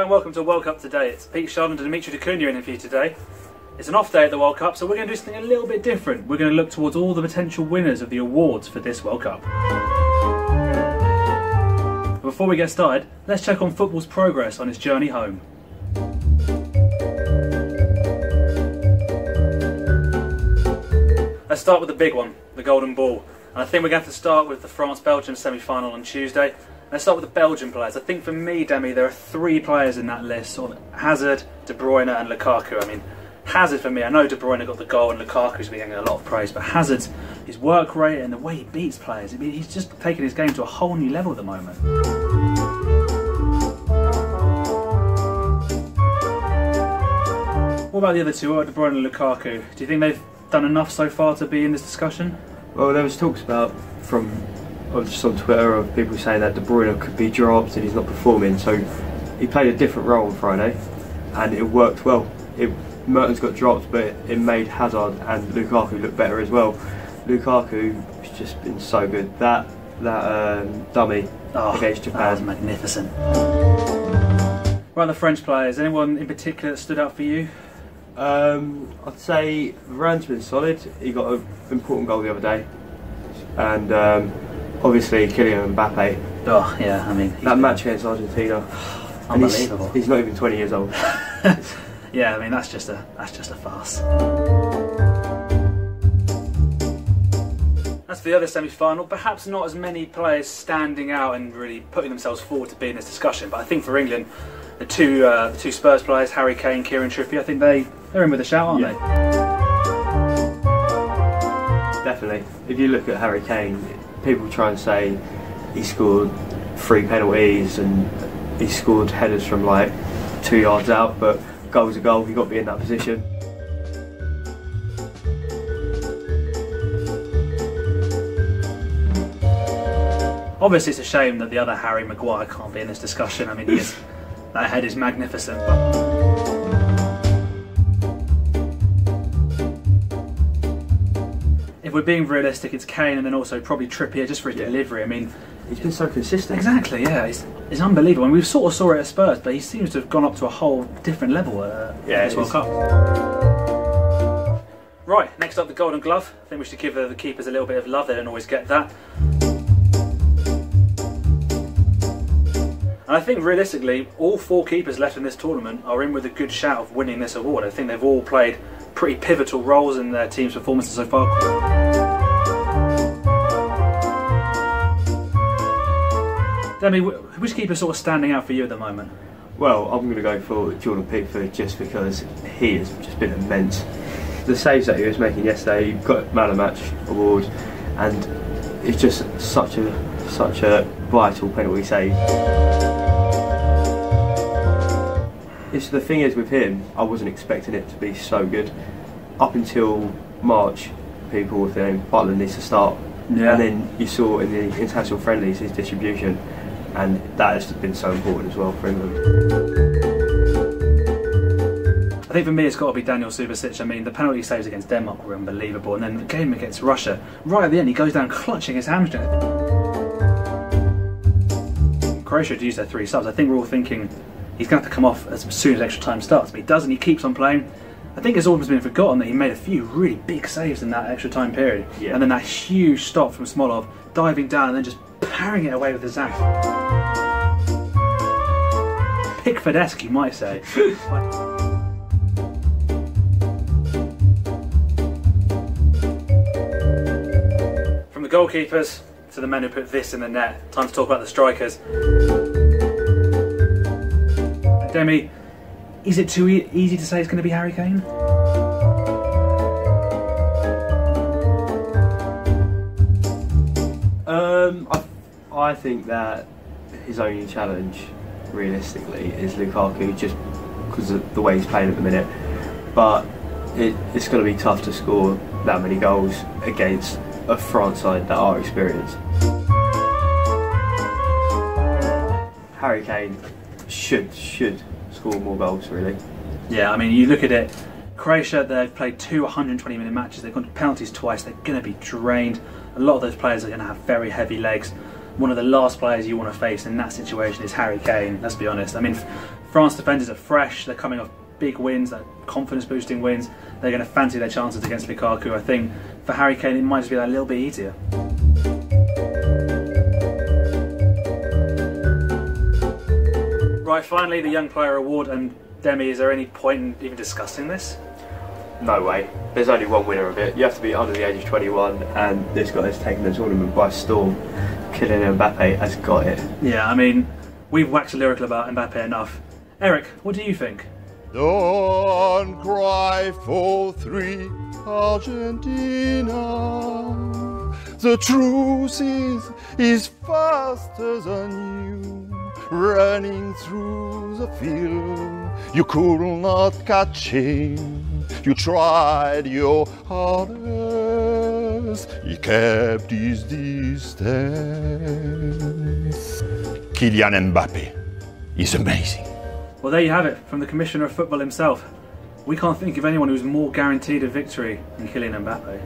and welcome to World Cup Today. It's Pete, Sharland and Demitri D'Cunha in for you today. It's an off day at the World Cup, so we're going to do something a little bit different. We're going to look towards all the potential winners of the awards for this World Cup. But before we get started, let's check on football's progress on its journey home. Let's start with the big one, the golden ball. And I think we're going to have to start with the France-Belgium semi-final on Tuesday. Let's start with the Belgian players. I think for me, Demi, there are three players in that list: sort of Hazard, De Bruyne and Lukaku. I mean, Hazard for me, I know De Bruyne got the goal and Lukaku's been getting a lot of praise, but Hazard's, his work rate and the way he beats players, he's just taken his game to a whole new level at the moment. What about the other two? What about De Bruyne and Lukaku? Do you think they've done enough so far to be in this discussion? Well, there was talks about just on Twitter of people saying that De Bruyne could be dropped and he's not performing. So he played a different role on Friday, and it worked well. Mertens got dropped, but it made Hazard and Lukaku look better as well. Lukaku has just been so good. That dummy against Japan, that was magnificent. Right, the French players. Anyone in particular that stood out for you? I'd say Varane's been solid. He got an important goal the other day, and obviously Kylian Mbappe. Oh yeah, I mean that match against Argentina, unbelievable. He's not even 20 years old. Yeah, I mean that's just a farce. As for the other semi-final, perhaps not as many players standing out and really putting themselves forward to be in this discussion. But I think for England, the two Spurs players, Harry Kane, Kieran Trippier, I think they're in with a shout, aren't they? Definitely. If you look at Harry Kane, people try and say he scored 3 penalties and he scored headers from like 2 yards out, but goal's a goal. You've got to be in that position. Obviously, it's a shame that the other Harry Maguire can't be in this discussion. I mean, that head is magnificent. If we're being realistic, it's Kane and then also probably Trippier just for his delivery. I mean, he's been so consistent. Exactly, yeah. It's unbelievable. I mean, we sort of saw it at Spurs, but he seems to have gone up to a whole different level at this World Cup. Right, next up the Golden Glove. I think we should give the keepers a little bit of love. They don't always get that. And I think realistically, all 4 keepers left in this tournament are in with a good shout of winning this award. I think they've all played pretty pivotal roles in their team's performances so far. Demi, which keeper is sort of standing out for you at the moment? Well, I'm going to go for Jordan Pickford just because he has just been immense. The saves that he was making yesterday, he got Man of the Match award, and it's just such a vital penalty save. The thing is with him, I wasn't expecting it to be so good. Up until March, people were saying Butland needs to start, and then you saw in the international friendlies his distribution, and that has been so important as well for England. I think for me it's got to be Daniel Subasic. I mean, the penalty saves against Denmark were unbelievable, and then the game against Russia, right at the end he goes down clutching his hamstring. Croatia had used their 3 subs. I think we're all thinking he's going to have to come off as soon as extra time starts, but he doesn't. He keeps on playing. I think it's almost been forgotten that he made a few really big saves in that extra time period, and then that huge stop from Smolov, diving down and then just parrying it away with the zap. Pickford-esque, you might say. From the goalkeepers to the men who put this in the net, time to talk about the strikers. Demi, is it too easy to say it's going to be Harry Kane? I think that his only challenge, realistically, is Lukaku, just because of the way he's playing at the minute. But it's going to be tough to score that many goals against a France side that are experienced. Harry Kane should score more goals, really. Yeah, I mean, you look at it, Croatia, they've played 2 120-minute matches, they've gone to penalties twice, they're going to be drained. A lot of those players are going to have very heavy legs. One of the last players you want to face in that situation is Harry Kane, let's be honest. I mean, France defenders are fresh, they're coming off big wins, like confidence boosting wins. They're going to fancy their chances against Lukaku. I think for Harry Kane it might just be that little bit easier. Right, finally the Young Player Award, and Demi, is there any point in even discussing this? No way. There's only one winner of it. You have to be under the age of 21, and this guy has taken the tournament by storm. Kylian Mbappe has got it. Yeah, I mean, we've waxed lyrical about Mbappe enough. Eric, what do you think? Don't cry for 3 Argentina. The truth is faster than you, running through the field. You could not catch him. You tried your hardest. He kept his distance. Kylian Mbappe is amazing. Well, there you have it, from the Commissioner of Football himself. We can't think of anyone who's more guaranteed a victory than Kylian Mbappe.